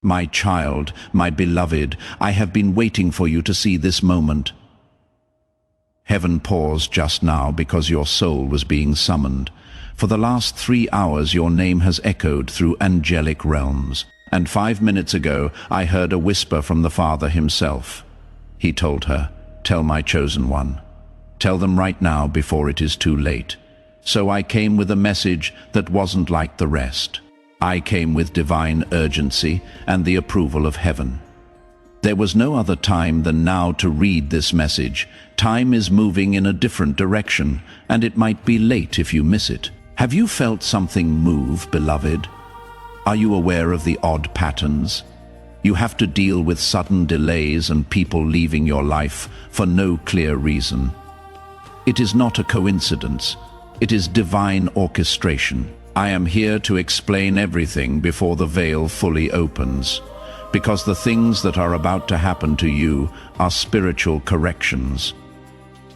My child, my beloved, I have been waiting for you to see this moment. Heaven paused just now because your soul was being summoned. For the last 3 hours your name has echoed through angelic realms. And 5 minutes ago I heard a whisper from the Father himself. He told her, "Tell my chosen one. Tell them right now before it is too late." So I came with a message that wasn't like the rest. I came with divine urgency and the approval of heaven. There was no other time than now to read this message. Time is moving in a different direction, and it might be late if you miss it. Have you felt something move, beloved? Are you aware of the odd patterns? You have to deal with sudden delays and people leaving your life for no clear reason. It is not a coincidence. It is divine orchestration. I am here to explain everything before the veil fully opens, because the things that are about to happen to you are spiritual corrections.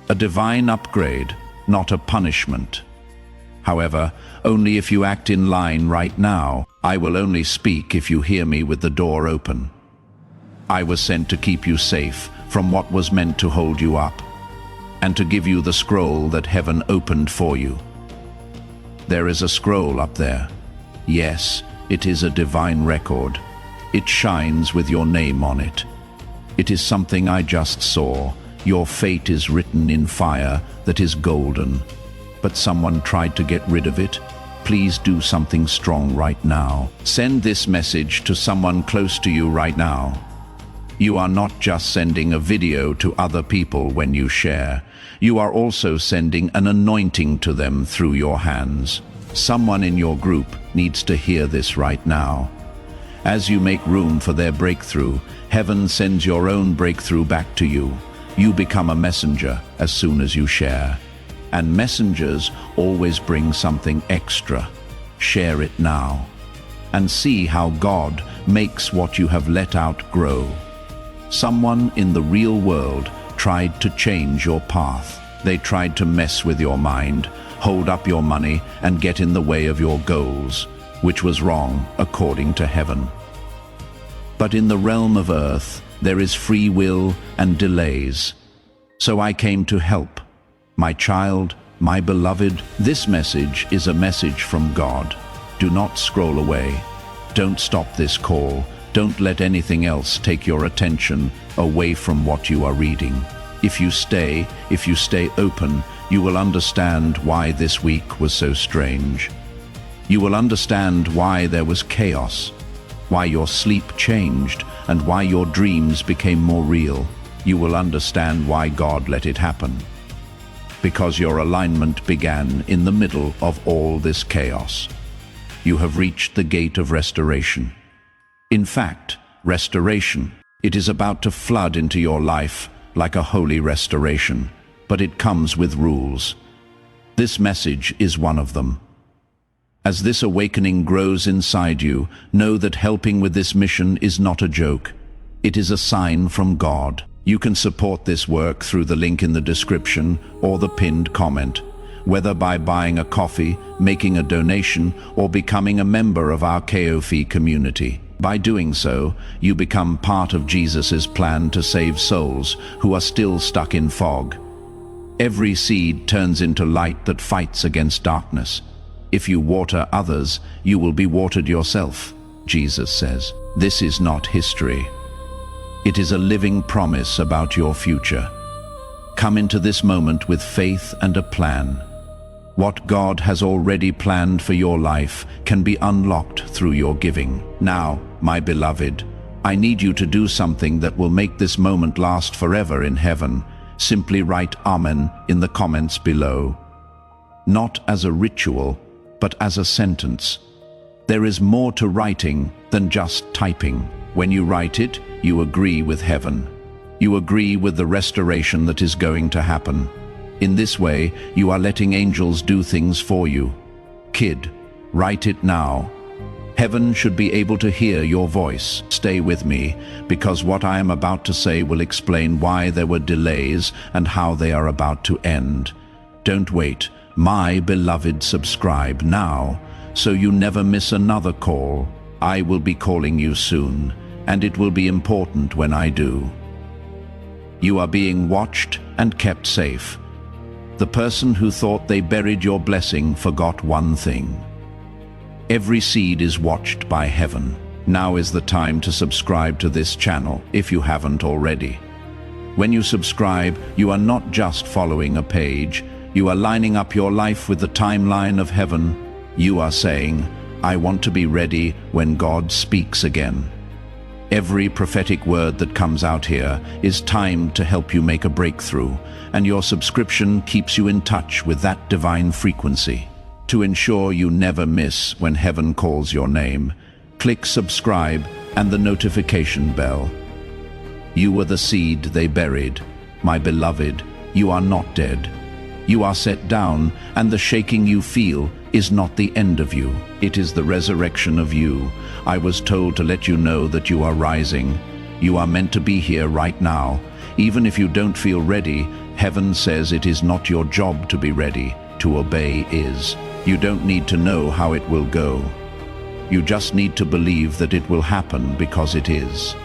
A divine upgrade, not a punishment. However, only if you act in line right now. I will only speak if you hear me with the door open. I was sent to keep you safe from what was meant to hold you up, and to give you the scroll that heaven opened for you. There is a scroll up there. Yes, it is a divine record. It shines with your name on it. It is something I just saw. Your fate is written in fire that is golden. But someone tried to get rid of it. Please do something strong right now. Send this message to someone close to you right now. You are not just sending a video to other people when you share. You are also sending an anointing to them through your hands. Someone in your group needs to hear this right now. As you make room for their breakthrough, heaven sends your own breakthrough back to you. You become a messenger as soon as you share. And messengers always bring something extra. Share it now. And see how God makes what you have let out grow. Someone in the real world tried to change your path. They tried to mess with your mind, hold up your money, and get in the way of your goals, which was wrong according to heaven. But in the realm of earth, there is free will and delays. So I came to help. My child, my beloved, this message is a message from God. Do not scroll away. Don't stop this call. Don't let anything else take your attention away from what you are reading. If you stay open, you will understand why this week was so strange. You will understand why there was chaos, why your sleep changed, and why your dreams became more real. You will understand why God let it happen. Because your alignment began in the middle of all this chaos. You have reached the gate of restoration. In fact, restoration. It is about to flood into your life like a holy restoration, but it comes with rules. This message is one of them. As this awakening grows inside you, know that helping with this mission is not a joke. It is a sign from God. You can support this work through the link in the description or the pinned comment, whether by buying a coffee, making a donation, or becoming a member of our KOFI community. By doing so, you become part of Jesus' plan to save souls who are still stuck in fog. Every seed turns into light that fights against darkness. If you water others, you will be watered yourself, Jesus says. This is not history. It is a living promise about your future. Come into this moment with faith and a plan. What God has already planned for your life can be unlocked through your giving. Now, my beloved, I need you to do something that will make this moment last forever in heaven. Simply write Amen in the comments below. Not as a ritual, but as a sentence. There is more to writing than just typing. When you write it, you agree with heaven. You agree with the restoration that is going to happen. In this way, you are letting angels do things for you. Kid, write it now. Heaven should be able to hear your voice. Stay with me, because what I am about to say will explain why there were delays and how they are about to end. Don't wait. My beloved, subscribe now, so you never miss another call. I will be calling you soon, and it will be important when I do. You are being watched and kept safe. The person who thought they buried your blessing forgot one thing. Every seed is watched by heaven. Now is the time to subscribe to this channel if you haven't already. When you subscribe, you are not just following a page, you are lining up your life with the timeline of heaven. You are saying, I want to be ready when God speaks again. Every prophetic word that comes out here is timed to help you make a breakthrough, and your subscription keeps you in touch with that divine frequency. To ensure you never miss when heaven calls your name, click subscribe and the notification bell. You were the seed they buried. My beloved, you are not dead. You are set down, and the shaking you feel is not the end of you. It is the resurrection of you. I was told to let you know that you are rising. You are meant to be here right now. Even if you don't feel ready, heaven says it is not your job to be ready. To obey is. You don't need to know how it will go. You just need to believe that it will happen because it is.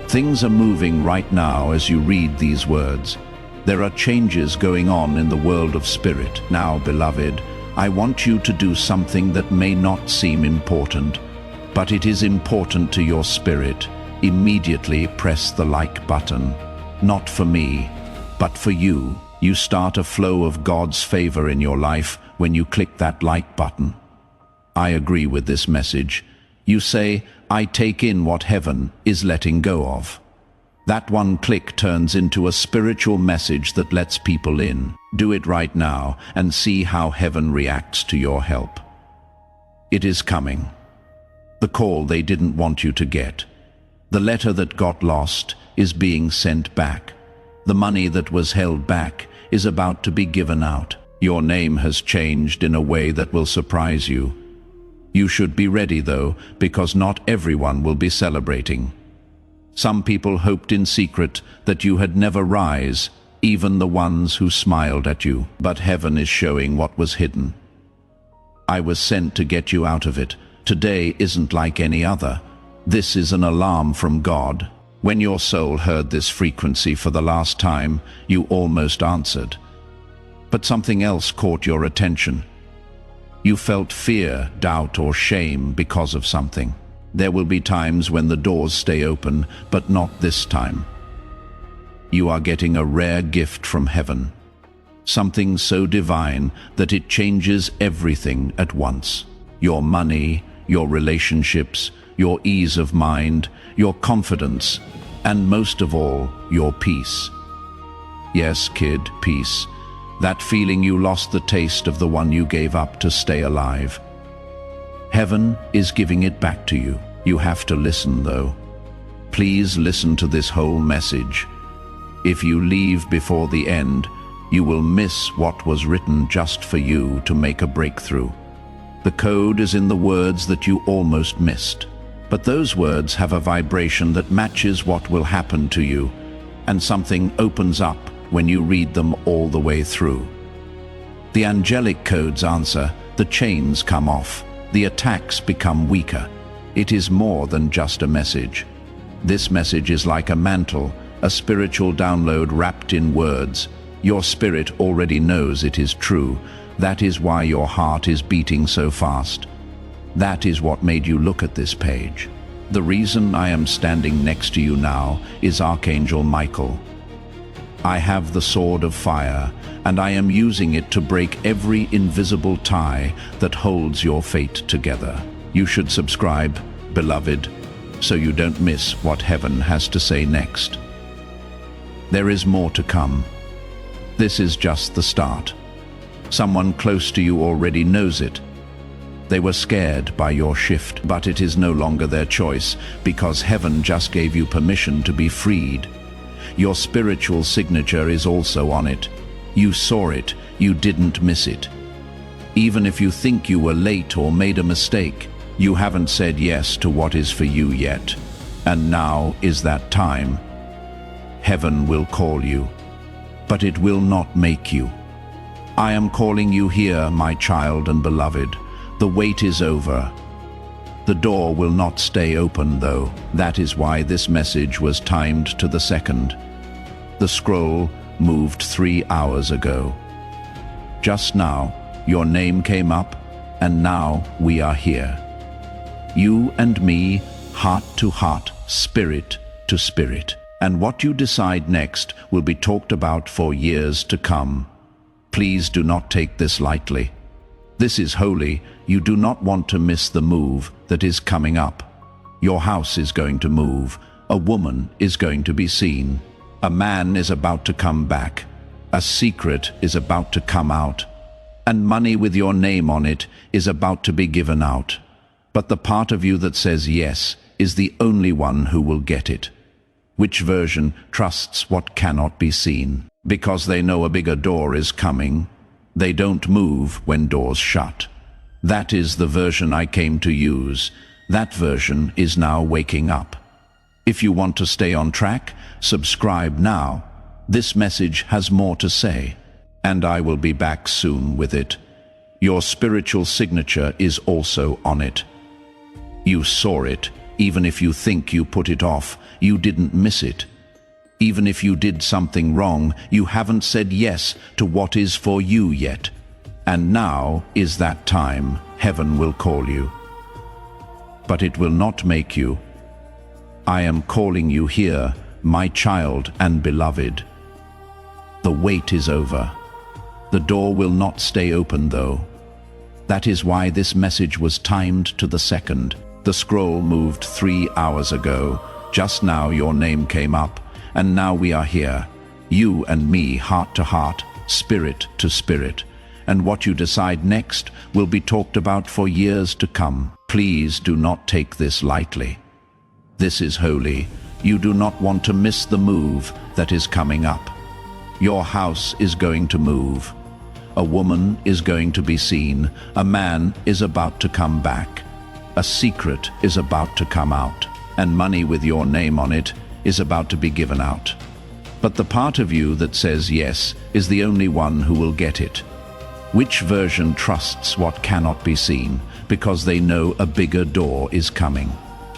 Things are moving right now as you read these words. There are changes going on in the world of spirit. Now, beloved, I want you to do something that may not seem important, but it is important to your spirit. Immediately press the like button. Not for me, but for you. You start a flow of God's favor in your life when you click that like button. I agree with this message. You say, I take in what heaven is letting go of. That one click turns into a spiritual message that lets people in. Do it right now and see how heaven reacts to your help. It is coming. The call they didn't want you to get. The letter that got lost is being sent back. The money that was held back is about to be given out. Your name has changed in a way that will surprise you. You should be ready though, because not everyone will be celebrating. Some people hoped in secret that you had never rise, even the ones who smiled at you. But heaven is showing what was hidden. I was sent to get you out of it. Today isn't like any other. This is an alarm from God. When your soul heard this frequency for the last time, you almost answered. But something else caught your attention. You felt fear, doubt, or shame because of something. There will be times when the doors stay open, but not this time. You are getting a rare gift from heaven. Something so divine that it changes everything at once. Your money, your relationships, your ease of mind, your confidence, and most of all, your peace. Yes, kid, peace. That feeling you lost the taste of the one you gave up to stay alive. Heaven is giving it back to you. You have to listen though. Please listen to this whole message. If you leave before the end, you will miss what was written just for you to make a breakthrough. The code is in the words that you almost missed. But those words have a vibration that matches what will happen to you, and something opens up when you read them all the way through. The angelic codes answer, the chains come off, the attacks become weaker. It is more than just a message. This message is like a mantle, a spiritual download wrapped in words. Your spirit already knows it is true. That is why your heart is beating so fast. That is what made you look at this page. The reason I am standing next to you now is Archangel Michael. I have the sword of fire, and I am using it to break every invisible tie that holds your fate together. You should subscribe, beloved, so you don't miss what heaven has to say next. There is more to come. This is just the start. Someone close to you already knows it. They were scared by your shift, but it is no longer their choice because heaven just gave you permission to be freed. Your spiritual signature is also on it. You saw it, you didn't miss it. Even if you think you were late or made a mistake, you haven't said yes to what is for you yet. And now is that time. Heaven will call you, but it will not make you. I am calling you here, my child and beloved. The wait is over. The door will not stay open, though. That is why this message was timed to the second. The scroll moved 3 hours ago. Just now, your name came up, and now we are here. You and me, heart to heart, spirit to spirit. And what you decide next will be talked about for years to come. Please do not take this lightly. This is holy. You do not want to miss the move that is coming up. Your house is going to move. A woman is going to be seen. A man is about to come back. A secret is about to come out. And money with your name on it is about to be given out. But the part of you that says yes is the only one who will get it. Which version trusts what cannot be seen? Because they know a bigger door is coming. They don't move when doors shut. That is the version I came to use. That version is now waking up. If you want to stay on track, subscribe now. This message has more to say, and I will be back soon with it. Your spiritual signature is also on it. You saw it. Even if you think you put it off, you didn't miss it. Even if you did something wrong, you haven't said yes to what is for you yet. And now is that time. Heaven will call you. But it will not make you. I am calling you here, my child and beloved. The wait is over. The door will not stay open, though. That is why this message was timed to the second. The scroll moved 3 hours ago. Just now your name came up, and now we are here. You and me, heart to heart, spirit to spirit. And what you decide next will be talked about for years to come. Please do not take this lightly. This is holy. You do not want to miss the move that is coming up. Your house is going to move. A woman is going to be seen. A man is about to come back. A secret is about to come out. And money with your name on it is about to be given out. But the part of you that says yes is the only one who will get it. Which version trusts what cannot be seen because they know a bigger door is coming?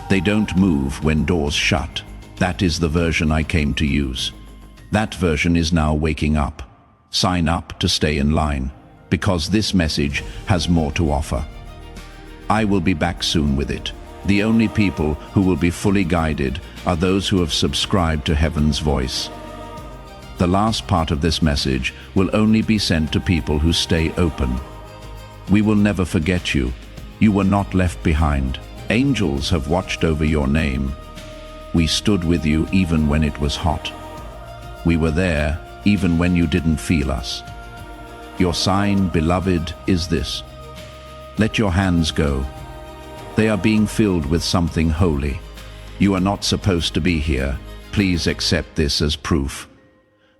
They don't move when doors shut. That is the version I came to use. That version is now waking up. Sign up to stay in line, because this message has more to offer. I will be back soon with it. The only people who will be fully guided are those who have subscribed to Heaven's voice. The last part of this message will only be sent to people who stay open. We will never forget you. You were not left behind. Angels have watched over your name. We stood with you even when it was hot. We were there even when you didn't feel us. Your sign, beloved, is this. Let your hands go. They are being filled with something holy. You are not supposed to be here. Please accept this as proof.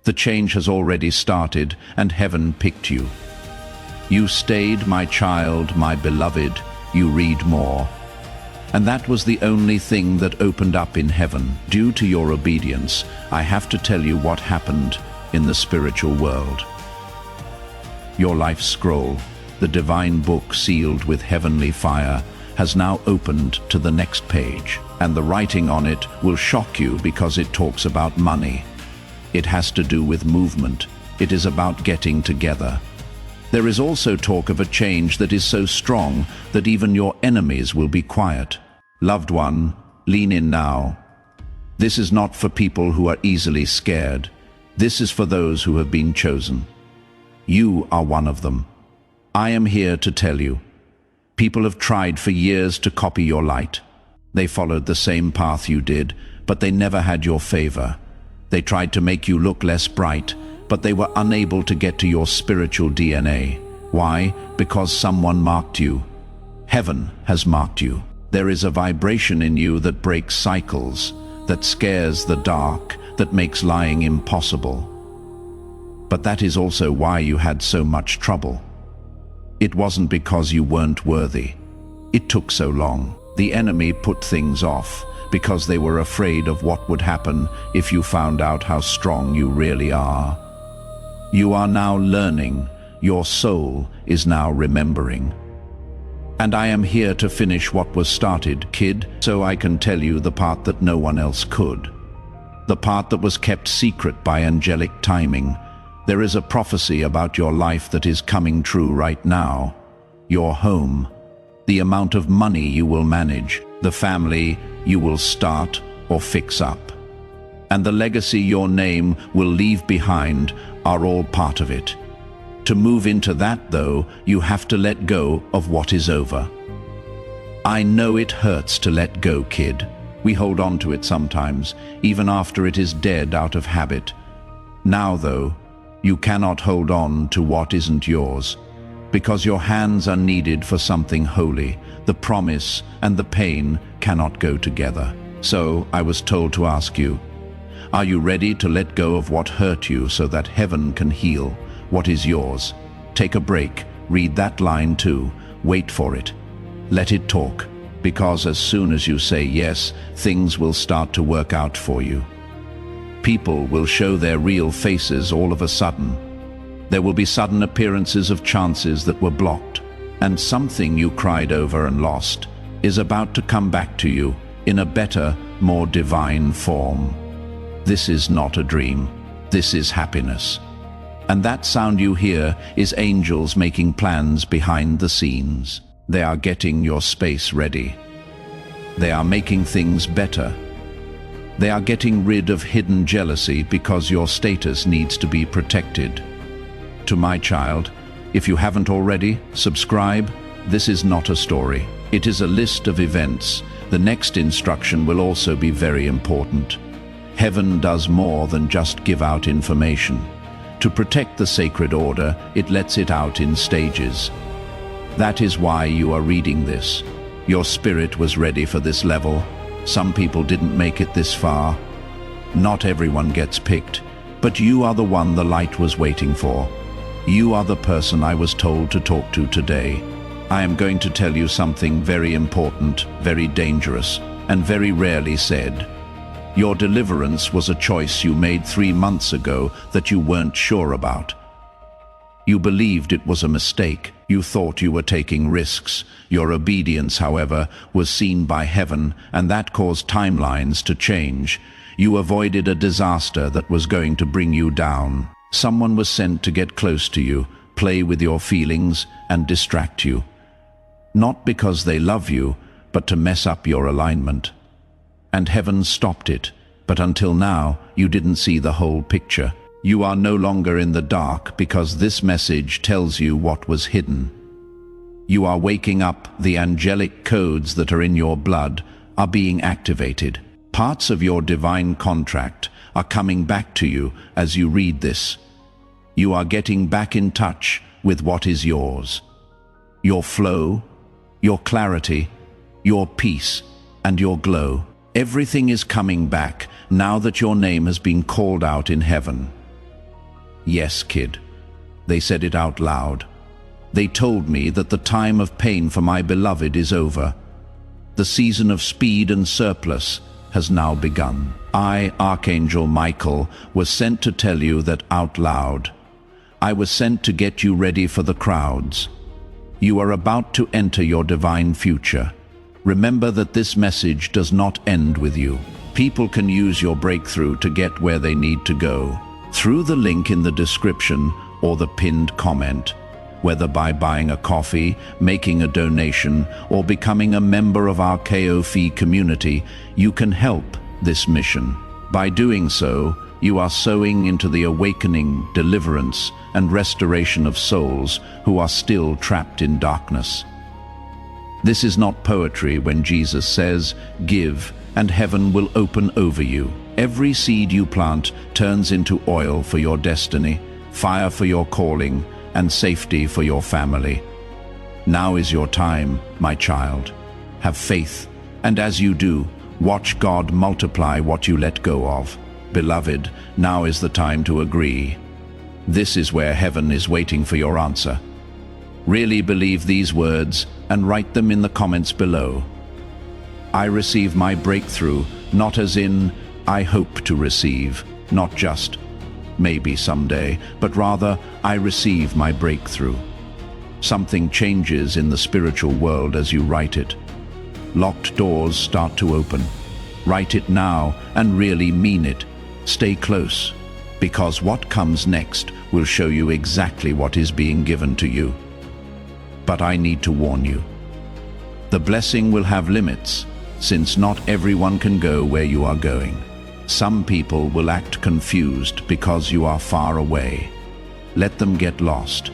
The change has already started, and heaven picked you. You stayed, my child, my beloved. You read more. And that was the only thing that opened up in heaven. Due to your obedience, I have to tell you what happened in the spiritual world. Your life scroll, the divine book sealed with heavenly fire, has now opened to the next page. And the writing on it will shock you because it talks about money. It has to do with movement. It is about getting together. There is also talk of a change that is so strong that even your enemies will be quiet. Loved one, lean in now. This is not for people who are easily scared. This is for those who have been chosen. You are one of them. I am here to tell you. People have tried for years to copy your light. They followed the same path you did, but they never had your favor. They tried to make you look less bright, but they were unable to get to your spiritual DNA. Why? Because someone marked you. Heaven has marked you. There is a vibration in you that breaks cycles, that scares the dark, that makes lying impossible. But that is also why you had so much trouble. It wasn't because you weren't worthy. It took so long. The enemy put things off because they were afraid of what would happen if you found out how strong you really are. You are now learning. Your soul is now remembering. And I am here to finish what was started, kid, so I can tell you the part that no one else could. The part that was kept secret by angelic timing. There is a prophecy about your life that is coming true right now. Your home, the amount of money you will manage, the family you will start or fix up, and the legacy your name will leave behind are all part of it. To move into that, though, you have to let go of what is over. I know it hurts to let go, kid. We hold on to it sometimes, even after it is dead out of habit. Now, though, you cannot hold on to what isn't yours, because your hands are needed for something holy. The promise and the pain cannot go together. So I was told to ask you, are you ready to let go of what hurt you so that heaven can heal what is yours? Take a break, read that line too, wait for it. Let it talk, because as soon as you say yes, things will start to work out for you. People will show their real faces all of a sudden. There will be sudden appearances of chances that were blocked, and something you cried over and lost is about to come back to you in a better, more divine form. This is not a dream. This is happiness. And that sound you hear is angels making plans behind the scenes. They are getting your space ready. They are making things better. They are getting rid of hidden jealousy because your status needs to be protected. To my child, if you haven't already, subscribe. This is not a story. It is a list of events. The next instruction will also be very important. Heaven does more than just give out information. To protect the sacred order, it lets it out in stages. That is why you are reading this. Your spirit was ready for this level. Some people didn't make it this far. Not everyone gets picked, but you are the one the light was waiting for. You are the person I was told to talk to today. I am going to tell you something very important, very dangerous, and very rarely said. Your deliverance was a choice you made 3 months ago that you weren't sure about. You believed it was a mistake. You thought you were taking risks. Your obedience, however, was seen by heaven, and that caused timelines to change. You avoided a disaster that was going to bring you down. Someone was sent to get close to you, play with your feelings, and distract you. Not because they love you, but to mess up your alignment. And heaven stopped it, but until now, you didn't see the whole picture. You are no longer in the dark because this message tells you what was hidden. You are waking up. The angelic codes that are in your blood are being activated. Parts of your divine contract are coming back to you as you read this. You are getting back in touch with what is yours. Your flow, your clarity, your peace, and your glow. Everything is coming back now that your name has been called out in heaven. Yes, kid. They said it out loud. They told me that the time of pain for my beloved is over. The season of speed and surplus has now begun. I, Archangel Michael, was sent to tell you that out loud. I was sent to get you ready for the crowds. You are about to enter your divine future. Remember that this message does not end with you. People can use your breakthrough to get where they need to go. Through the link in the description or the pinned comment, whether by buying a coffee, making a donation, or becoming a member of our KOF community, you can help this mission. By doing so, you are sowing into the awakening, deliverance, and restoration of souls who are still trapped in darkness. This is not poetry when Jesus says, "Give, and heaven will open over you." Every seed you plant turns into oil for your destiny, fire for your calling, and safety for your family. Now is your time, my child. Have faith, and as you do, watch God multiply what you let go of. Beloved, now is the time to agree. This is where heaven is waiting for your answer. Really believe these words and write them in the comments below. I receive my breakthrough, not as in, I hope to receive, not just, maybe someday, but rather, I receive my breakthrough. Something changes in the spiritual world as you write it. Locked doors start to open. Write it now and really mean it. Stay close, because what comes next will show you exactly what is being given to you. But I need to warn you. The blessing will have limits, since not everyone can go where you are going. Some people will act confused because you are far away. Let them get lost.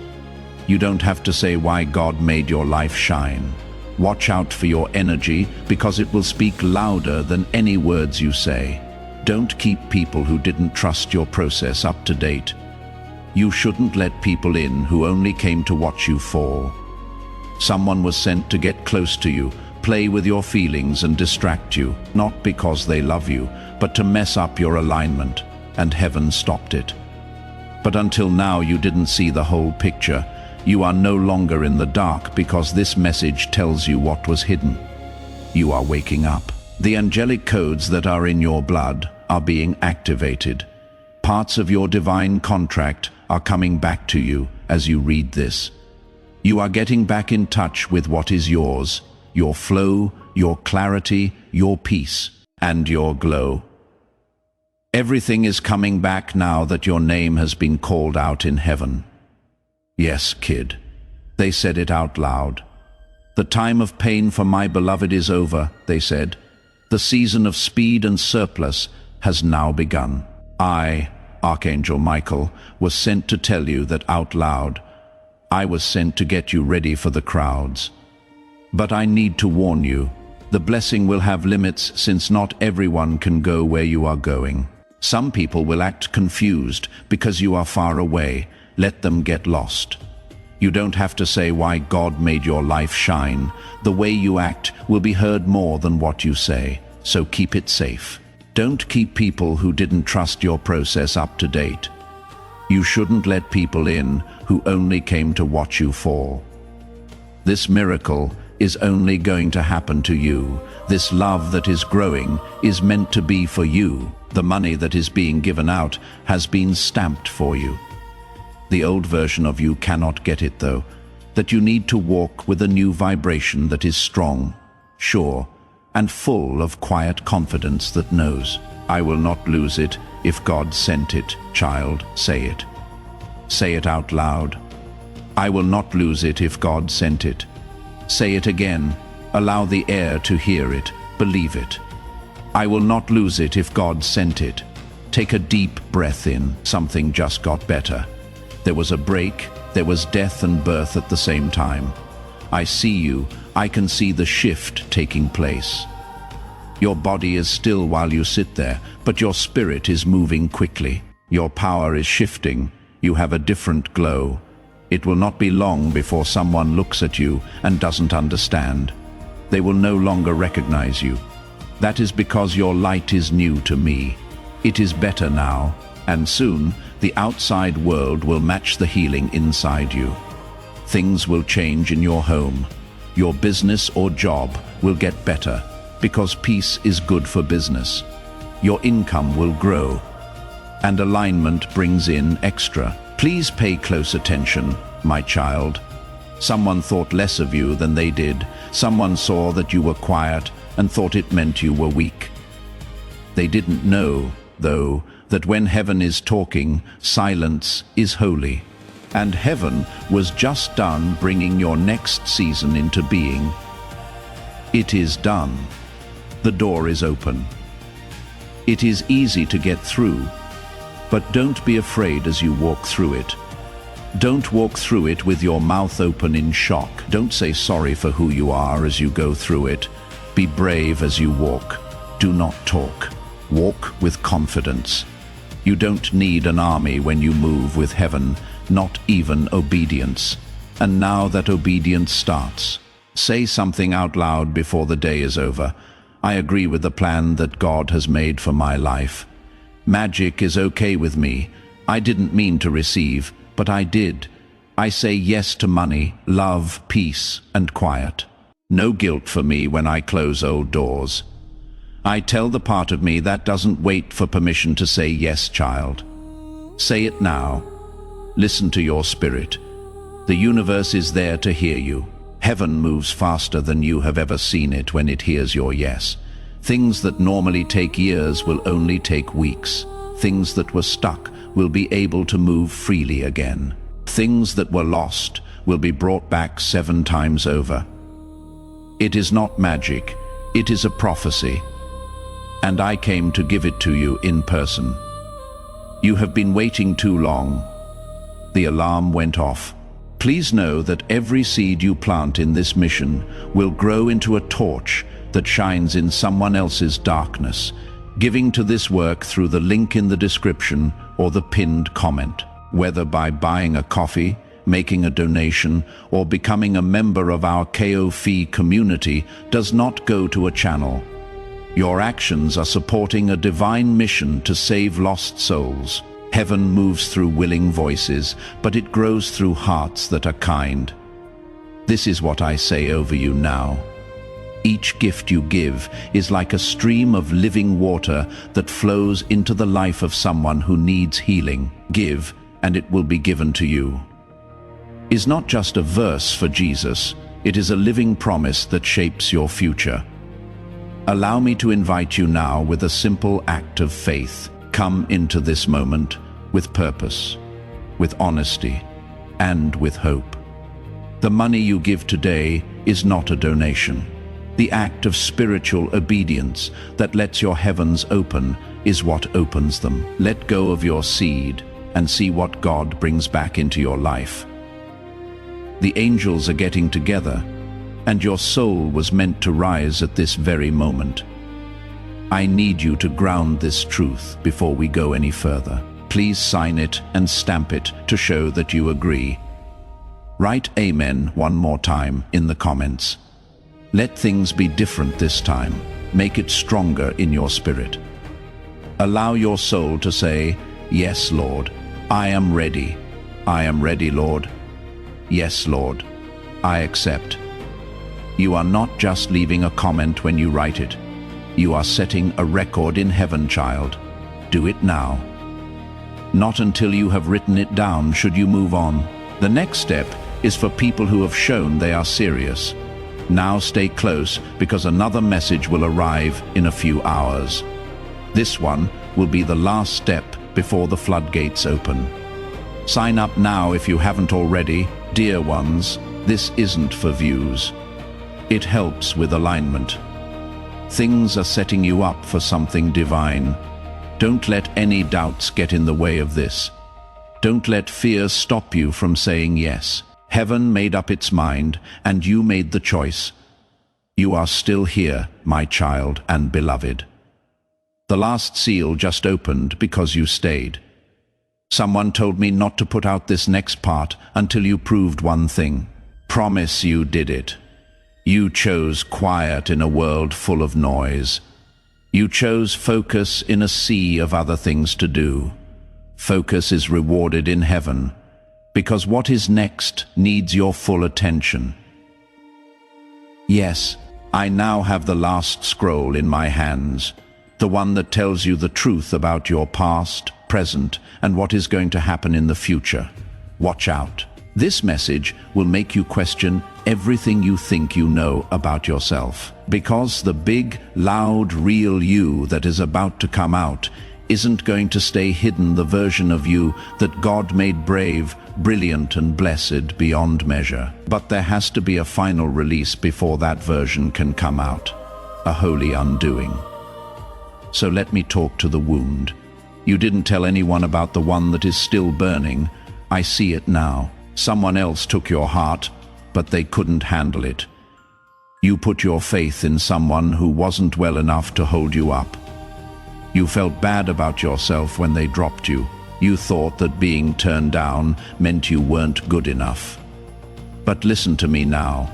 You don't have to say why God made your life shine. Watch out for your energy, because it will speak louder than any words you say. Don't keep people who didn't trust your process up to date. You shouldn't let people in who only came to watch you fall. Someone was sent to get close to you, play with your feelings and distract you, not because they love you, but to mess up your alignment, and heaven stopped it. But until now you didn't see the whole picture. You are no longer in the dark, because this message tells you what was hidden. You are waking up. The angelic codes that are in your blood are being activated. Parts of your divine contract are coming back to you as you read this. You are getting back in touch with what is yours, your flow, your clarity, your peace, and your glow. Everything is coming back now that your name has been called out in heaven. Yes, kid. They said it out loud. The time of pain for my beloved is over, they said. The season of speed and surplus has now begun. I, Archangel Michael, was sent to tell you that out loud. I was sent to get you ready for the crowds. But I need to warn you. The blessing will have limits, since not everyone can go where you are going. Some people will act confused because you are far away. Let them get lost. You don't have to say why God made your life shine. The way you act will be heard more than what you say, so keep it safe. Don't keep people who didn't trust your process up to date. You shouldn't let people in who only came to watch you fall. This miracle is only going to happen to you. This love that is growing is meant to be for you. The money that is being given out has been stamped for you. The old version of you cannot get it, though, that you need to walk with a new vibration that is strong, sure, and full of quiet confidence that knows, I will not lose it if God sent it. Child, say it. Say it out loud. I will not lose it if God sent it. Say it again. Allow the air to hear it. Believe it. I will not lose it if God sent it. Take a deep breath in. Something just got better. There was a break. There was death and birth at the same time. I see you. I can see the shift taking place. Your body is still while you sit there, but your spirit is moving quickly. Your power is shifting. You have a different glow. It will not be long before someone looks at you and doesn't understand. They will no longer recognize you. That is because your light is new to me. It is better now, and soon the outside world will match the healing inside you. Things will change in your home. Your business or job will get better, because peace is good for business. Your income will grow, and alignment brings in extra. Please pay close attention, my child. Someone thought less of you than they did. Someone saw that you were quiet and thought it meant you were weak. They didn't know, though, that when heaven is talking, silence is holy. And heaven was just done bringing your next season into being. It is done. The door is open. It is easy to get through, but don't be afraid as you walk through it. Don't walk through it with your mouth open in shock. Don't say sorry for who you are as you go through it. Be brave as you walk. Do not talk. Walk with confidence. You don't need an army when you move with heaven, not even obedience. And now that obedience starts, say something out loud before the day is over. I agree with the plan that God has made for my life. Magic is okay with me. I didn't mean to receive, but I did. I say yes to money, love, peace, and quiet. No guilt for me when I close old doors. I tell the part of me that doesn't wait for permission to say yes, child. Say it now. Listen to your spirit. The universe is there to hear you. Heaven moves faster than you have ever seen it when it hears your yes. Things that normally take years will only take weeks. Things that were stuck will be able to move freely again. Things that were lost will be brought back 7 times over. It is not magic, it is a prophecy. And I came to give it to you in person. You have been waiting too long. The alarm went off. Please know that every seed you plant in this mission will grow into a torch that shines in someone else's darkness, giving to this work through the link in the description or the pinned comment. Whether by buying a coffee, making a donation, or becoming a member of our KO-Fi community does not go to a channel. Your actions are supporting a divine mission to save lost souls. Heaven moves through willing voices, but it grows through hearts that are kind. This is what I say over you now. Each gift you give is like a stream of living water that flows into the life of someone who needs healing. Give, and it will be given to you. Is not just a verse for Jesus, it is a living promise that shapes your future. Allow me to invite you now with a simple act of faith. Come into this moment with purpose, with honesty, and with hope. The money you give today is not a donation. The act of spiritual obedience that lets your heavens open is what opens them. Let go of your seed and see what God brings back into your life. The angels are getting together, and your soul was meant to rise at this very moment. I need you to ground this truth before we go any further. Please sign it and stamp it to show that you agree. Write Amen one more time in the comments. Let things be different this time. Make it stronger in your spirit. Allow your soul to say, "Yes, Lord, I am ready. I am ready, Lord. Yes, Lord, I accept." You are not just leaving a comment when you write it. You are setting a record in heaven, child. Do it now. Not until you have written it down should you move on. The next step is for people who have shown they are serious. Now stay close, because another message will arrive in a few hours. This one will be the last step before the floodgates open. Sign up now if you haven't already. Dear ones, this isn't for views. It helps with alignment. Things are setting you up for something divine. Don't let any doubts get in the way of this. Don't let fear stop you from saying yes. Heaven made up its mind, and you made the choice. You are still here, my child and beloved. The last seal just opened because you stayed. Someone told me not to put out this next part until you proved one thing. Promise you did it. You chose quiet in a world full of noise. You chose focus in a sea of other things to do. Focus is rewarded in heaven, because what is next needs your full attention. Yes, I now have the last scroll in my hands, the one that tells you the truth about your past, present, and what is going to happen in the future. Watch out. This message will make you question everything you think you know about yourself, because the big, loud, real you that is about to come out isn't going to stay hidden, the version of you that God made brave, brilliant, and blessed beyond measure. But there has to be a final release before that version can come out, a holy undoing. So let me talk to the wound. You didn't tell anyone about the one that is still burning. I see it now. Someone else took your heart, but they couldn't handle it. You put your faith in someone who wasn't well enough to hold you up. You felt bad about yourself when they dropped you. You thought that being turned down meant you weren't good enough. But listen to me now.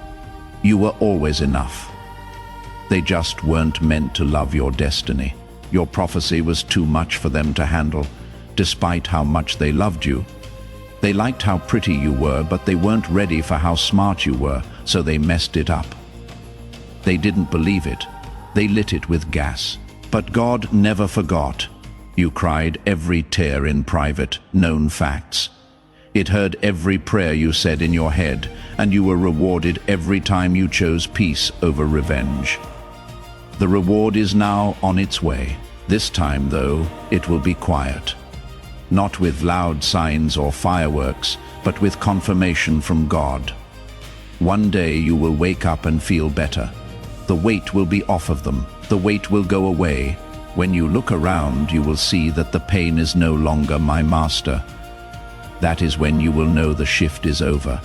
You were always enough. They just weren't meant to love your destiny. Your prophecy was too much for them to handle, despite how much they loved you. They liked how pretty you were, but they weren't ready for how smart you were, so they messed it up. They didn't believe it. They lit it with gas. But God never forgot. You cried every tear in private, known facts. It heard every prayer you said in your head, and you were rewarded every time you chose peace over revenge. The reward is now on its way. This time, though, it will be quiet. Not with loud signs or fireworks, but with confirmation from God. One day you will wake up and feel better. The weight will be off of them. The weight will go away. When you look around, you will see that the pain is no longer my master. That is when you will know the shift is over.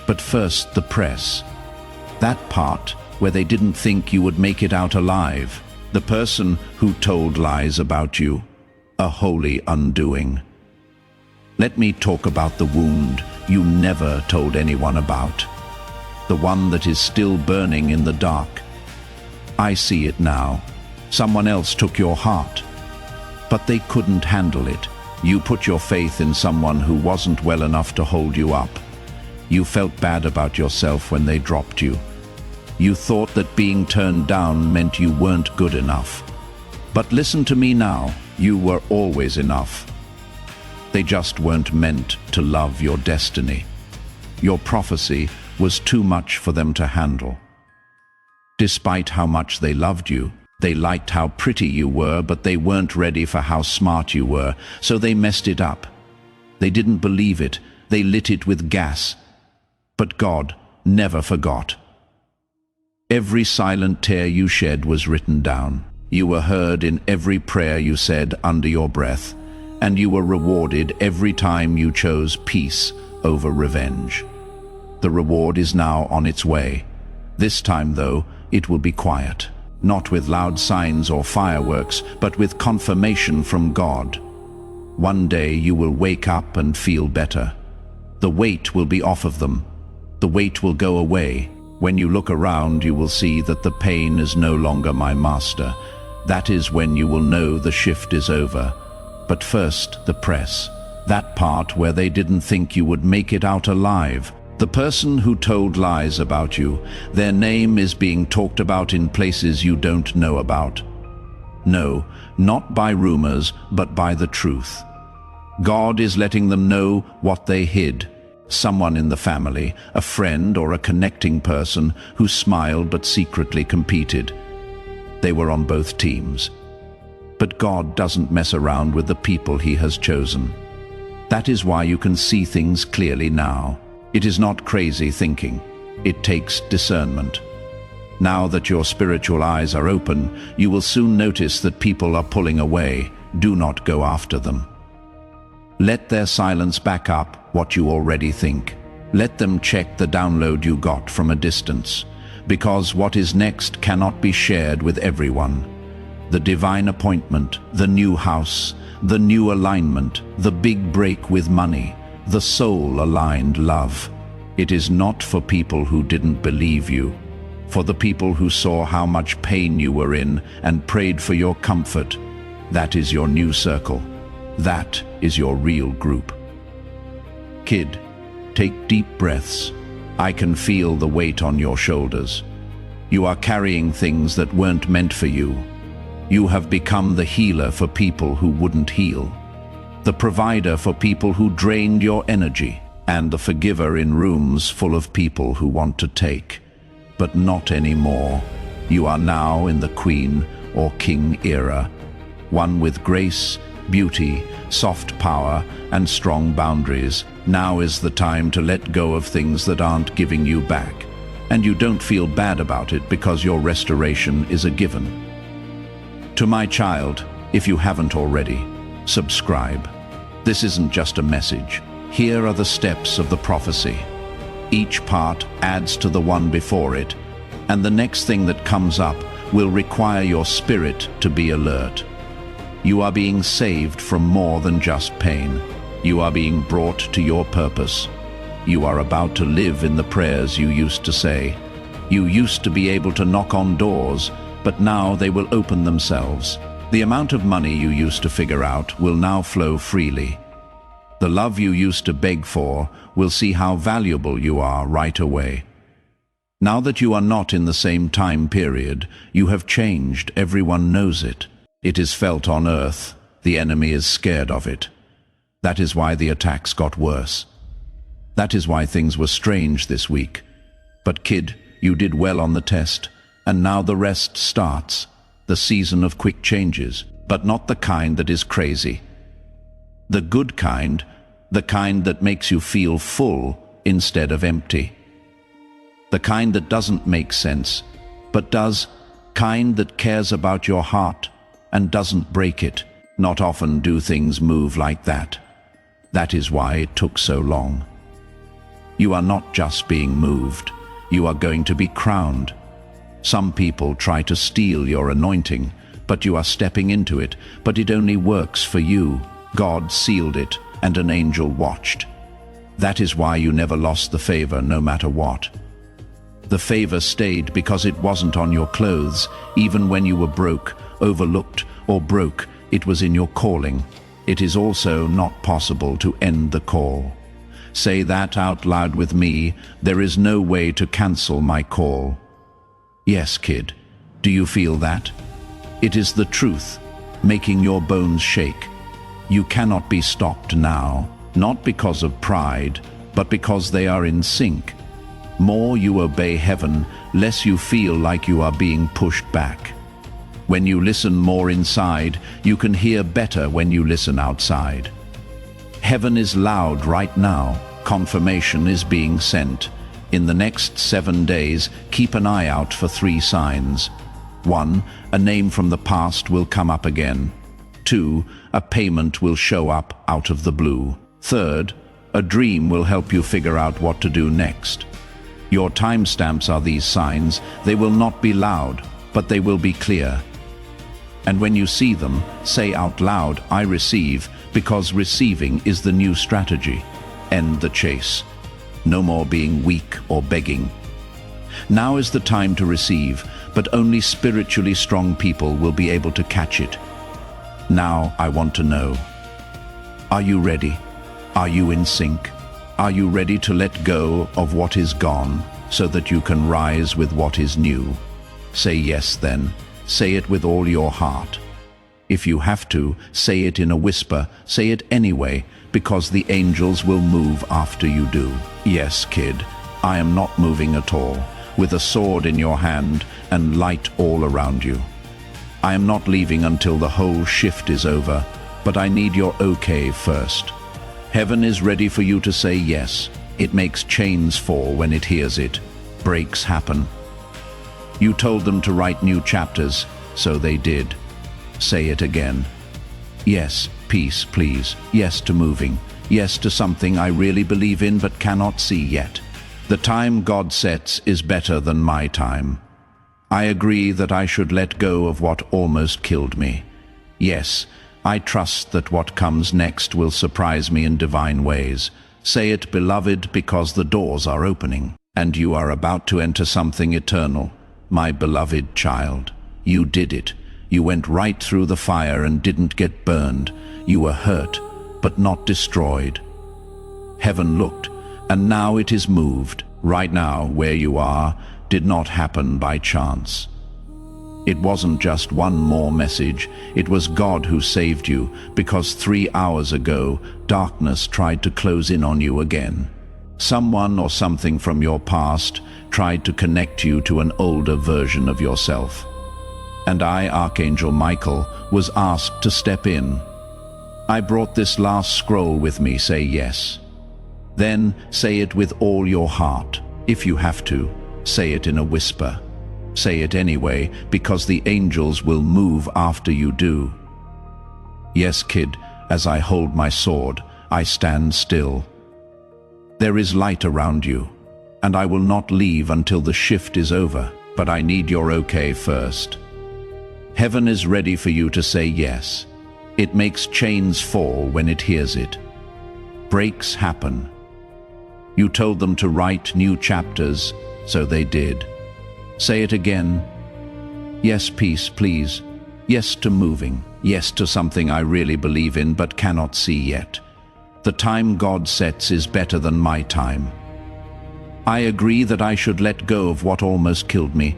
But first, the press. That part where they didn't think you would make it out alive. The person who told lies about you. A holy undoing. Let me talk about the wound you never told anyone about. The one that is still burning in the dark. I see it now. Someone else took your heart. But they couldn't handle it. You put your faith in someone who wasn't well enough to hold you up. You felt bad about yourself when they dropped you. You thought that being turned down meant you weren't good enough. But listen to me now. You were always enough. They just weren't meant to love your destiny. Your prophecy was too much for them to handle. Despite how much they loved you, they liked how pretty you were, but they weren't ready for how smart you were, so they messed it up. They didn't believe it. They lit it with gas. But God never forgot. Every silent tear you shed was written down. You were heard in every prayer you said under your breath, and you were rewarded every time you chose peace over revenge. The reward is now on its way. This time, though, it will be quiet. Not with loud signs or fireworks, but with confirmation from God. One day you will wake up and feel better. The weight will be off of them. The weight will go away. When you look around, you will see that the pain is no longer my master. That is when you will know the shift is over. But first, the press. That part where they didn't think you would make it out alive. The person who told lies about you, their name is being talked about in places you don't know about. No, not by rumors, but by the truth. God is letting them know what they hid. Someone in the family, a friend or a connecting person who smiled but secretly competed. They were on both teams. But God doesn't mess around with the people He has chosen. That is why you can see things clearly now. It is not crazy thinking. It takes discernment. Now that your spiritual eyes are open, you will soon notice that people are pulling away. Do not go after them. Let their silence back up what you already think. Let them check the download you got from a distance, because what is next cannot be shared with everyone. The divine appointment, the new house, the new alignment, the big break with money, the soul-aligned love. It is not for people who didn't believe you, for the people who saw how much pain you were in and prayed for your comfort. That is your new circle. That is your real group. Kid, take deep breaths. I can feel the weight on your shoulders. You are carrying things that weren't meant for you. You have become the healer for people who wouldn't heal, the provider for people who drained your energy, and the forgiver in rooms full of people who want to take. But not anymore. You are now in the queen or king era, one with grace, beauty, soft power, and strong boundaries. Now is the time to let go of things that aren't giving you back, and you don't feel bad about it because your restoration is a given. To my child, if you haven't already, subscribe. This isn't just a message. Here are the steps of the prophecy. Each part adds to the one before it, and the next thing that comes up will require your spirit to be alert. You are being saved from more than just pain. You are being brought to your purpose. You are about to live in the prayers you used to say. You used to be able to knock on doors, but now they will open themselves. The amount of money you used to figure out will now flow freely. The love you used to beg for will see how valuable you are right away. Now that you are not in the same time period, you have changed. Everyone knows it. It is felt on earth. The enemy is scared of it. That is why the attacks got worse. That is why things were strange this week. But kid, you did well on the test, and now the rest starts. The season of quick changes, but not the kind that is crazy. The good kind, the kind that makes you feel full instead of empty. The kind that doesn't make sense, but does, kind that cares about your heart and doesn't break it. Not often do things move like that. That is why it took so long. You are not just being moved, you are going to be crowned. Some people try to steal your anointing, but you are stepping into it, but it only works for you. God sealed it, and an angel watched. That is why you never lost the favor no matter what. The favor stayed because it wasn't on your clothes, even when you were broke, overlooked, or broke, it was in your calling. It is also not possible to end the call. Say that out loud with me. There is no way to cancel my call. Yes, kid. Do you feel that? It is the truth, making your bones shake. You cannot be stopped now, not because of pride, but because they are in sync. More you obey heaven, less you feel like you are being pushed back. When you listen more inside, you can hear better when you listen outside. Heaven is loud right now. Confirmation is being sent. In the next 7 days, keep an eye out for 3 signs. 1. A name from the past will come up again. 2. A payment will show up out of the blue. 3. A dream will help you figure out what to do next. Your timestamps are these signs. They will not be loud, but they will be clear. And when you see them, say out loud, I receive, because receiving is the new strategy. End the chase. No more being weak or begging. Now is the time to receive, but only spiritually strong people will be able to catch it. Now I want to know. Are you ready? Are you in sync? Are you ready to let go of what is gone so that you can rise with what is new? Say yes then. Say it with all your heart. If you have to, say it in a whisper. Say it anyway, because the angels will move after you do. Yes, kid, I am not moving at all, with a sword in your hand and light all around you. I am not leaving until the whole shift is over, but I need your okay first. Heaven is ready for you to say yes. It makes chains fall when it hears it. Breaks happen. You told them to write new chapters, so they did. Say it again. Yes, peace, please. Yes to moving. Yes to something I really believe in but cannot see yet. The time God sets is better than my time. I agree that I should let go of what almost killed me. Yes, I trust that what comes next will surprise me in divine ways. Say it, beloved, because the doors are opening, and you are about to enter something eternal. My beloved child, you did it. You went right through the fire and didn't get burned. You were hurt, but not destroyed. Heaven looked, and now it is moved. Right now, where you are, did not happen by chance. It wasn't just one more message. It was God who saved you, because 3 hours ago, darkness tried to close in on you again. Someone or something from your past tried to connect you to an older version of yourself. And I, Archangel Michael, was asked to step in. I brought this last scroll with me. Say yes. Then say it with all your heart. If you have to, say it in a whisper. Say it anyway, because the angels will move after you do. Yes, kid, as I hold my sword, I stand still. There is light around you, and I will not leave until the shift is over, but I need your okay first. Heaven is ready for you to say yes. It makes chains fall when it hears it. Breaks happen. You told them to write new chapters, so they did. Say it again. Yes, peace, please. Yes to moving. Yes to something I really believe in but cannot see yet. The time God sets is better than my time. I agree that I should let go of what almost killed me.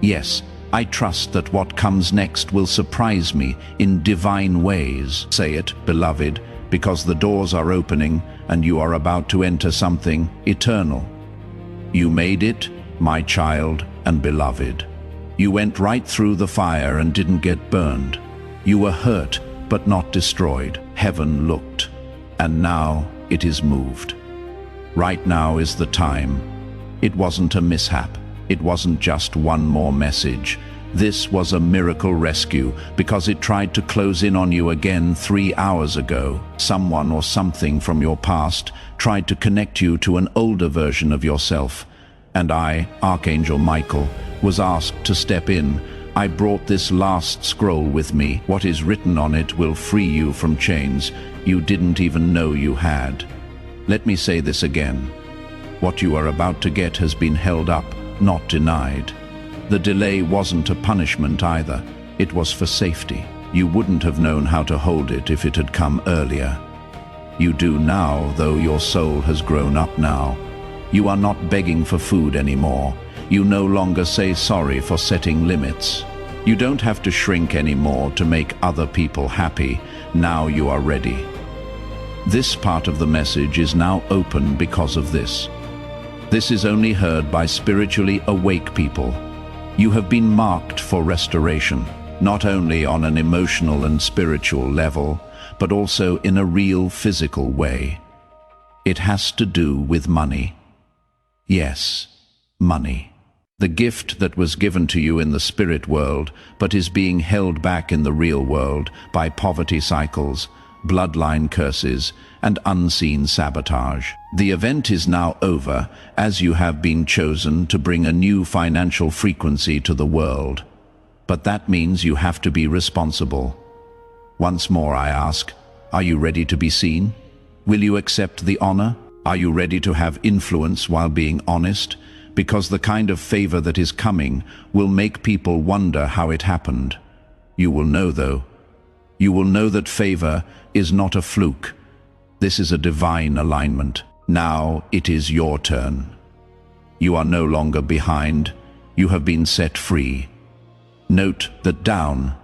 Yes, I trust that what comes next will surprise me in divine ways. Say it, beloved, because the doors are opening and you are about to enter something eternal. You made it, my child and beloved. You went right through the fire and didn't get burned. You were hurt, but not destroyed. Heaven looked, and now it is moved. Right now is the time. It wasn't a mishap. It wasn't just one more message. This was a miracle rescue because it tried to close in on you again 3 hours ago. Someone or something from your past tried to connect you to an older version of yourself. And I, Archangel Michael, was asked to step in. I brought this last scroll with me. What is written on it will free you from chains you didn't even know you had. Let me say this again. What you are about to get has been held up, not denied. The delay wasn't a punishment either. It was for safety. You wouldn't have known how to hold it if it had come earlier. You do now, though your soul has grown up now. You are not begging for food anymore. You no longer say sorry for setting limits. You don't have to shrink anymore to make other people happy. Now you are ready. This part of the message is now open because of this. This is only heard by spiritually awake people. You have been marked for restoration, not only on an emotional and spiritual level, but also in a real physical way. It has to do with money. Yes, money. The gift that was given to you in the spirit world, but is being held back in the real world by poverty cycles, bloodline curses, and unseen sabotage. The event is now over, as you have been chosen to bring a new financial frequency to the world. But that means you have to be responsible. Once more I ask, are you ready to be seen? Will you accept the honor? Are you ready to have influence while being honest? Because the kind of favor that is coming will make people wonder how it happened. You will know, though. You will know that favor is not a fluke. This is a divine alignment. Now it is your turn. You are no longer behind. You have been set free. Note that down.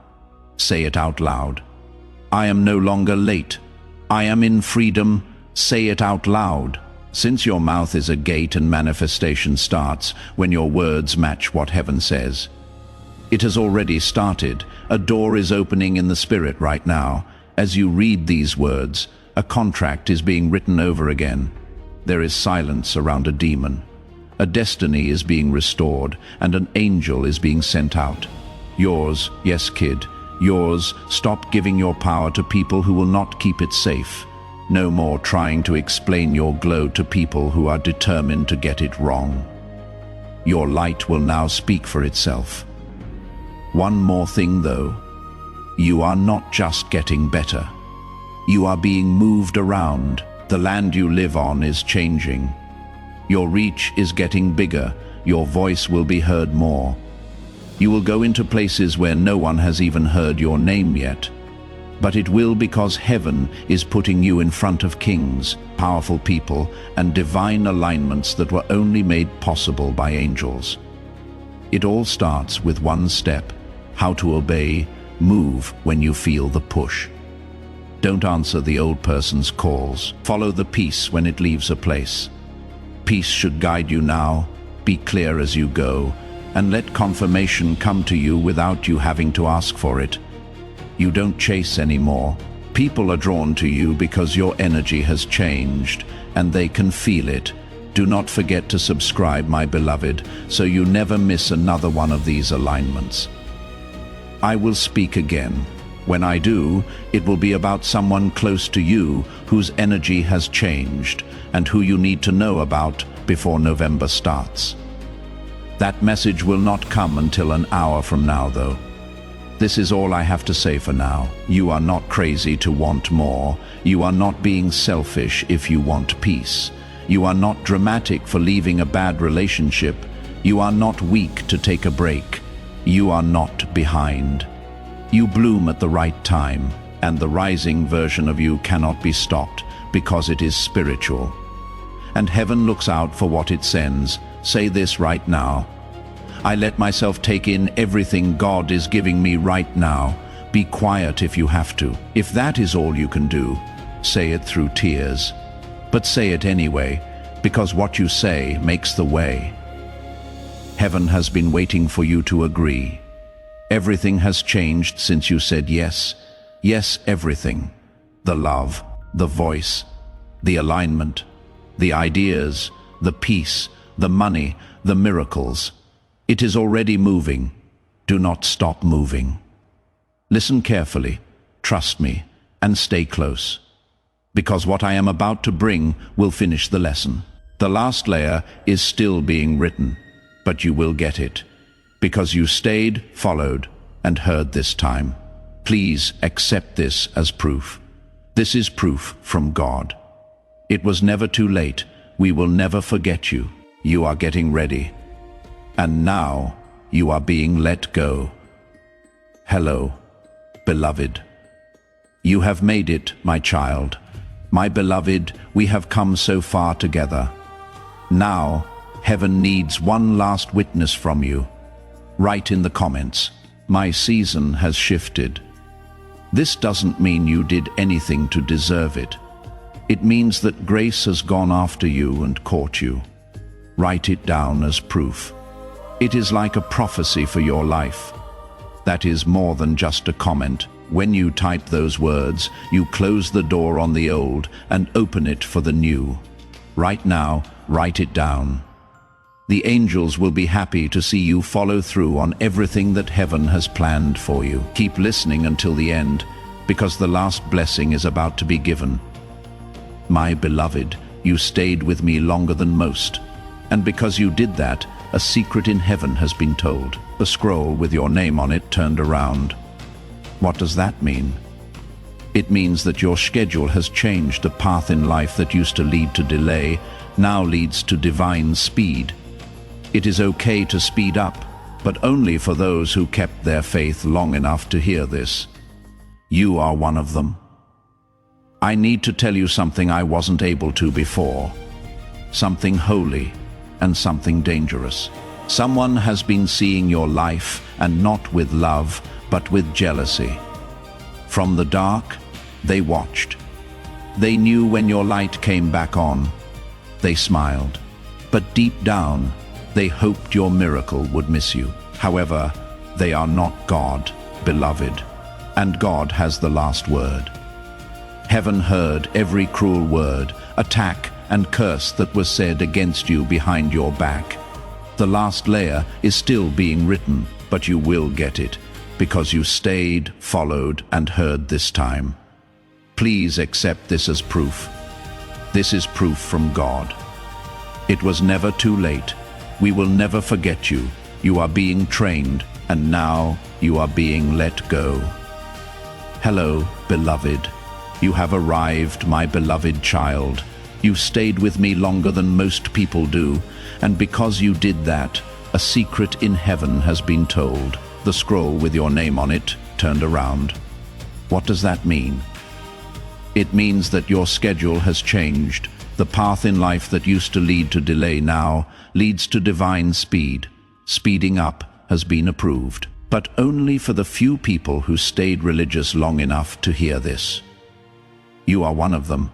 Say it out loud. I am no longer late. I am in freedom. Say it out loud. Since your mouth is a gate and manifestation starts when your words match what heaven says. It has already started. A door is opening in the spirit right now. As you read these words, a contract is being written over again. There is silence around a demon. A destiny is being restored, and an angel is being sent out. Yours, yes kid, yours. Stop giving your power to people who will not keep it safe. No more trying to explain your glow to people who are determined to get it wrong. Your light will now speak for itself. One more thing though. You are not just getting better. You are being moved around. The land you live on is changing. Your reach is getting bigger. Your voice will be heard more. You will go into places where no one has even heard your name yet. But it will, because heaven is putting you in front of kings, powerful people, and divine alignments that were only made possible by angels. It all starts with one step: how to obey, move when you feel the push. Don't answer the old person's calls. Follow the peace when it leaves a place. Peace should guide you now. Be clear as you go, and let confirmation come to you without you having to ask for it. You don't chase anymore. People are drawn to you because your energy has changed, and they can feel it. Do not forget to subscribe, my beloved, so you never miss another one of these alignments. I will speak again. When I do, it will be about someone close to you whose energy has changed and who you need to know about before November starts. That message will not come until an hour from now, though. This is all I have to say for now. You are not crazy to want more. You are not being selfish if you want peace. You are not dramatic for leaving a bad relationship. You are not weak to take a break. You are not behind. You bloom at the right time, and the rising version of you cannot be stopped because it is spiritual. And heaven looks out for what it sends. Say this right now. I let myself take in everything God is giving me right now. Be quiet if you have to. If that is all you can do, not say it through tears, but say it anyway, because what you say makes the way. Heaven has been waiting for you to agree. Everything has changed since you said yes. Yes, everything. The love, the voice, the alignment, the ideas, the peace, the money, the miracles. It is already moving. Do not stop moving. Listen carefully, trust me, and stay close. Because what I am about to bring will finish the lesson. The last layer is still being written, but you will get it. Because you stayed, followed, and heard this time. Please accept this as proof. This is proof from God. It was never too late. We will never forget you. You are getting ready. And now you are being let go. Hello, beloved. You have made it, my child. My beloved, we have come so far together. Now, heaven needs one last witness from you. Write in the comments, my season has shifted. This doesn't mean you did anything to deserve it. It means that grace has gone after you and caught you. Write it down as proof. It is like a prophecy for your life. That is more than just a comment. When you type those words, you close the door on the old and open it for the new. Right now, write it down. The angels will be happy to see you follow through on everything that heaven has planned for you. Keep listening until the end, because the last blessing is about to be given. My beloved, you stayed with me longer than most, and because you did that, a secret in heaven has been told. The scroll with your name on it turned around. What does that mean? It means that your schedule has changed. The path in life that used to lead to delay now leads to divine speed. It is okay to speed up, but only for those who kept their faith long enough to hear this. You are one of them. I need to tell you something I wasn't able to before. Something holy and something dangerous. Someone has been seeing your life, and not with love, but with jealousy. From the dark, they watched. They knew when your light came back on. They smiled. But deep down, they hoped your miracle would miss you. However, they are not God, beloved, and God has the last word. Heaven heard every cruel word, attack, and curse that was said against you behind your back. The last layer is still being written, but you will get it, because you stayed, followed, and heard this time. Please accept this as proof. This is proof from God. It was never too late. We will never forget you. You are being trained, and now you are being let go. Hello, beloved. You have arrived, my beloved child. You stayed with me longer than most people do, and because you did that, a secret in heaven has been told. The scroll with your name on it turned around. What does that mean? It means that your schedule has changed. The path in life that used to lead to delay now leads to divine speed. Speeding up has been approved, but only for the few people who stayed religious long enough to hear this. You are one of them.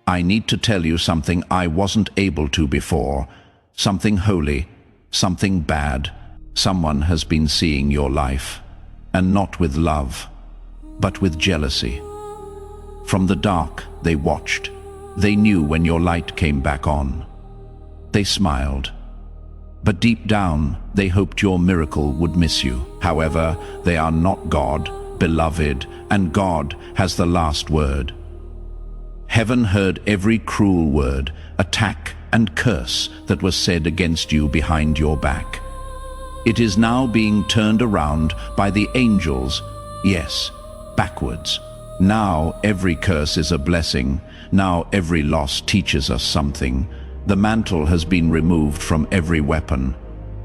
I need to tell you something I wasn't able to before. Something holy, something bad. Someone has been seeing your life, and not with love, but with jealousy. From the dark, they watched. They knew when your light came back on. They smiled. But deep down, they hoped your miracle would miss you. However, they are not God, beloved, and God has the last word. Heaven heard every cruel word, attack, and curse that was said against you behind your back. It is now being turned around by the angels, yes, backwards. Now every curse is a blessing. Now every loss teaches us something. The mantle has been removed from every weapon.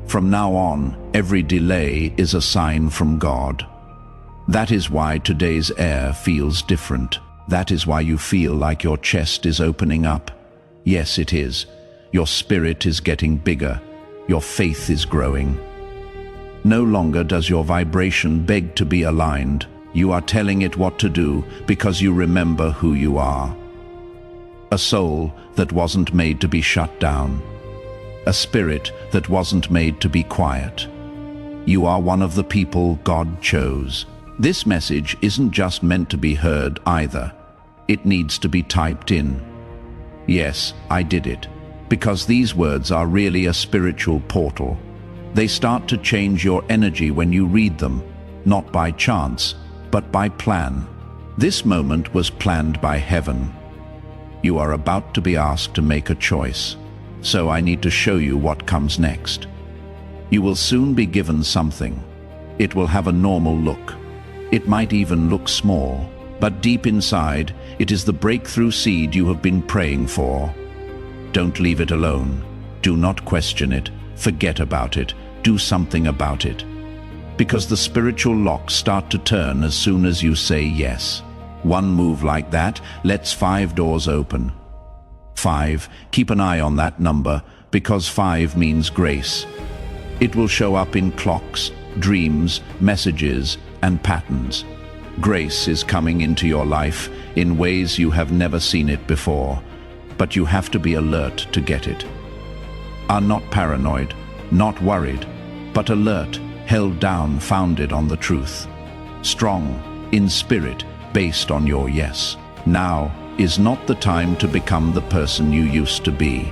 From now on, every delay is a sign from God. That is why today's air feels different. That is why you feel like your chest is opening up. Yes, it is. Your spirit is getting bigger. Your faith is growing. No longer does your vibration beg to be aligned. You are telling it what to do because you remember who you are. A soul that wasn't made to be shut down. A spirit that wasn't made to be quiet. You are one of the people God chose. This message isn't just meant to be heard either. It needs to be typed in. Yes, I did it. Because these words are really a spiritual portal. They start to change your energy when you read them, not by chance, but by plan. This moment was planned by heaven. You are about to be asked to make a choice, so I need to show you what comes next. You will soon be given something. It will have a normal look. It might even look small, but deep inside, it is the breakthrough seed you have been praying for. Don't leave it alone. Do not question it. Forget about it. Do something about it. Because the spiritual locks start to turn as soon as you say yes. One move like that lets 5 doors open. 5, keep an eye on that number, because 5 means grace. It will show up in clocks, dreams, messages, and patterns. Grace is coming into your life in ways you have never seen it before, but you have to be alert to get it. Are not paranoid, not worried, but alert, held down, founded on the truth. Strong, in spirit, based on your yes. Now is not the time to become the person you used to be.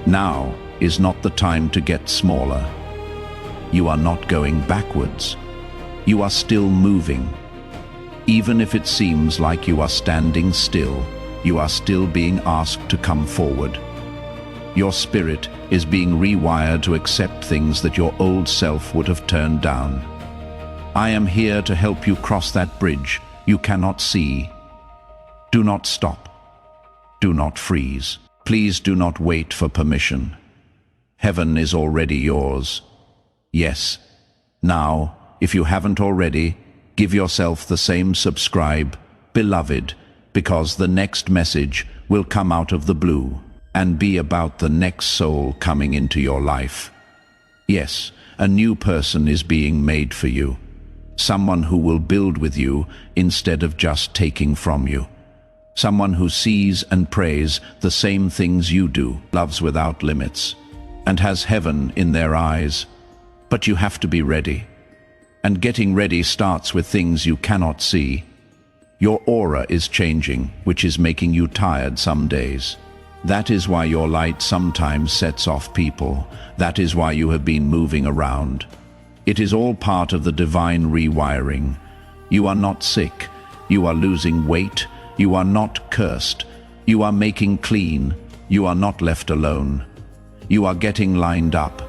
Now is not the time to get smaller. You are not going backwards. You are still moving. Even if it seems like you are standing still, you are still being asked to come forward. Your spirit is being rewired to accept things that your old self would have turned down. I am here to help you cross that bridge you cannot see. Do not stop. Do not freeze. Please do not wait for permission. Heaven is already yours. Yes. Now, if you haven't already, give yourself the same subscribe, beloved, because the next message will come out of the blue and be about the next soul coming into your life. Yes, a new person is being made for you. Someone who will build with you instead of just taking from you. Someone who sees and prays the same things you do, loves without limits, and has heaven in their eyes. But you have to be ready. And getting ready starts with things you cannot see. Your aura is changing, which is making you tired some days. That is why your light sometimes sets off people. That is why you have been moving around. It is all part of the divine rewiring. You are not sick. You are losing weight. You are not cursed. You are making clean. You are not left alone. You are getting lined up.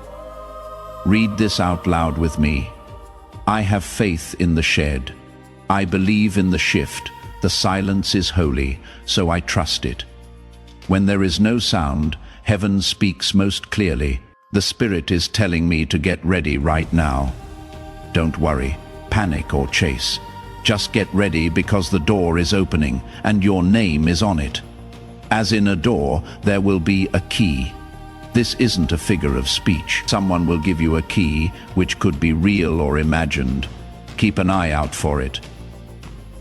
Read this out loud with me. I have faith in the shed. I believe in the shift. The silence is holy, so I trust it. When there is no sound, heaven speaks most clearly. The Spirit is telling me to get ready right now. Don't worry, panic or chase. Just get ready because the door is opening and your name is on it. As in a door, there will be a key. This isn't a figure of speech. Someone will give you a key, which could be real or imagined. Keep an eye out for it.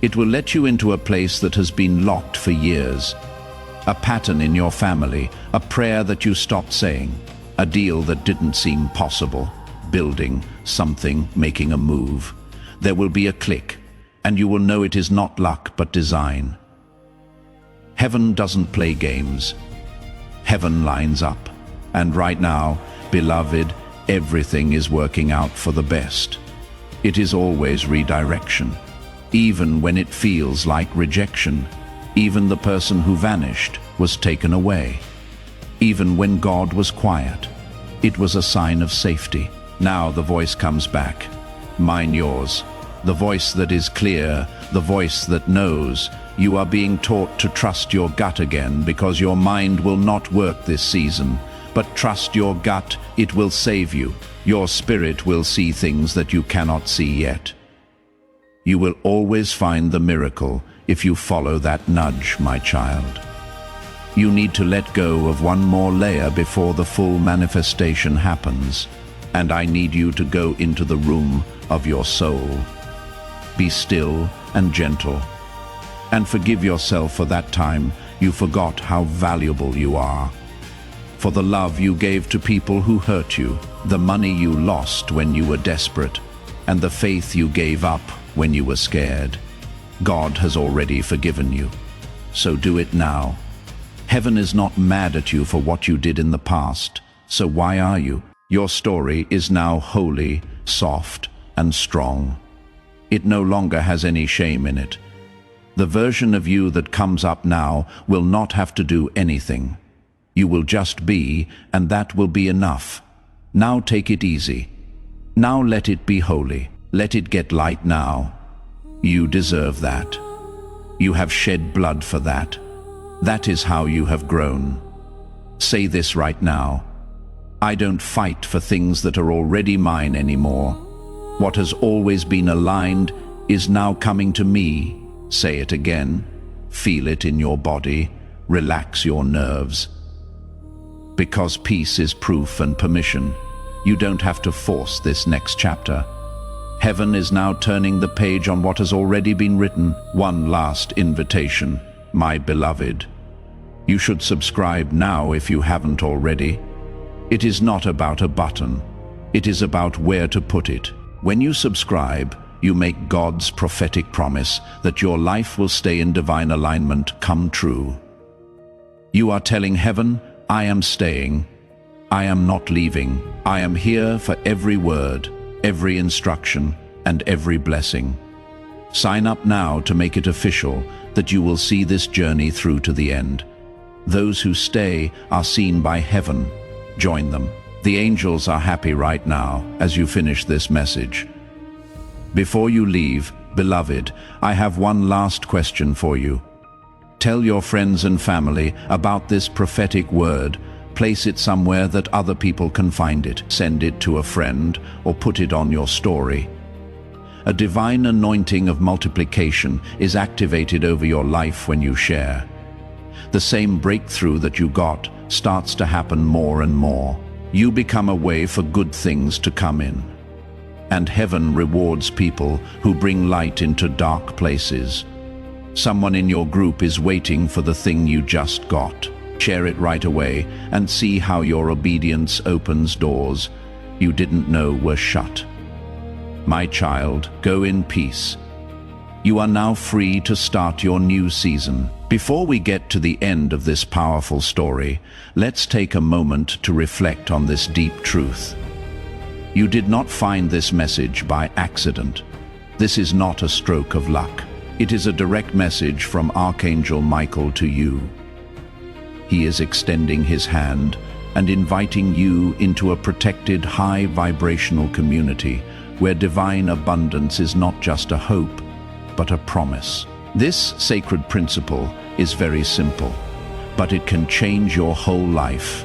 It will let you into a place that has been locked for years. A pattern in your family, a prayer that you stopped saying, a deal that didn't seem possible, building something, making a move. There will be a click, and you will know it is not luck but design. Heaven doesn't play games. Heaven lines up. And right now, beloved, everything is working out for the best. It is always redirection. Even when it feels like rejection, even the person who vanished was taken away. Even when God was quiet, it was a sign of safety. Now the voice comes back. Mine, yours. The voice that is clear, the voice that knows. You are being taught to trust your gut again because your mind will not work this season. But trust your gut, it will save you. Your spirit will see things that you cannot see yet. You will always find the miracle if you follow that nudge, my child. You need to let go of one more layer before the full manifestation happens, and I need you to go into the room of your soul. Be still and gentle. And forgive yourself for that time you forgot how valuable you are. For the love you gave to people who hurt you, the money you lost when you were desperate, and the faith you gave up when you were scared. God has already forgiven you. So do it now. Heaven is not mad at you for what you did in the past, so why are you? Your story is now holy, soft, and strong. It no longer has any shame in it. The version of you that comes up now will not have to do anything. You will just be, and that will be enough. Now take it easy. Now let it be holy. Let it get light now. You deserve that. You have shed blood for that. That is how you have grown. Say this right now. I don't fight for things that are already mine anymore. What has always been aligned is now coming to me. Say it again. Feel it in your body. Relax your nerves. Because peace is proof and permission. You don't have to force this next chapter. Heaven is now turning the page on what has already been written. One last invitation, my beloved. You should subscribe now if you haven't already. It is not about a button. It is about where to put it. When you subscribe, you make God's prophetic promise that your life will stay in divine alignment come true. You are telling heaven, I am staying. I am not leaving. I am here for every word, every instruction, and every blessing. Sign up now to make it official that you will see this journey through to the end. Those who stay are seen by heaven. Join them. The angels are happy right now as you finish this message. Before you leave, beloved, I have one last question for you. Tell your friends and family about this prophetic word. Place it somewhere that other people can find it. Send it to a friend or put it on your story. A divine anointing of multiplication is activated over your life when you share. The same breakthrough that you got starts to happen more and more. You become a way for good things to come in. And heaven rewards people who bring light into dark places. Someone in your group is waiting for the thing you just got. Share it right away and see how your obedience opens doors you didn't know were shut. My child, go in peace. You are now free to start your new season. Before we get to the end of this powerful story, let's take a moment to reflect on this deep truth. You did not find this message by accident. This is not a stroke of luck. It is a direct message from Archangel Michael to you. He is extending his hand and inviting you into a protected, high vibrational community where divine abundance is not just a hope, but a promise. This sacred principle is very simple, but it can change your whole life.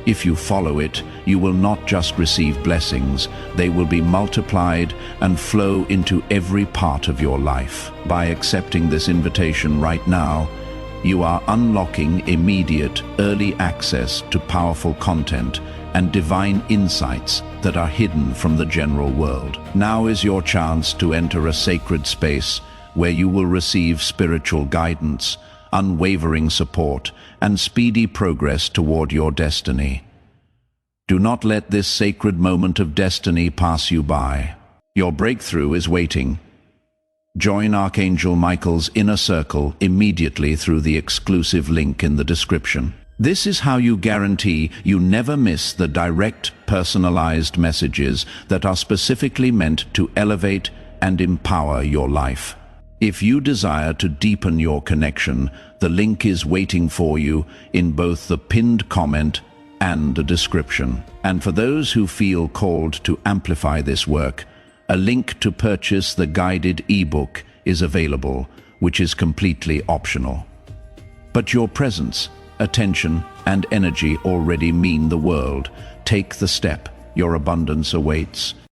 If you follow it, you will not just receive blessings, they will be multiplied and flow into every part of your life. By accepting this invitation right now, you are unlocking immediate, early access to powerful content and divine insights that are hidden from the general world. Now is your chance to enter a sacred space where you will receive spiritual guidance, unwavering support, and speedy progress toward your destiny. Do not let this sacred moment of destiny pass you by. Your breakthrough is waiting. Join Archangel Michael's inner circle immediately through the exclusive link in the description. This is how you guarantee you never miss the direct, personalized messages that are specifically meant to elevate and empower your life. If you desire to deepen your connection, the link is waiting for you in both the pinned comment and the description. And for those who feel called to amplify this work, a link to purchase the guided ebook is available, which is completely optional. But your presence, attention, and energy already mean the world. Take the step. Your abundance awaits.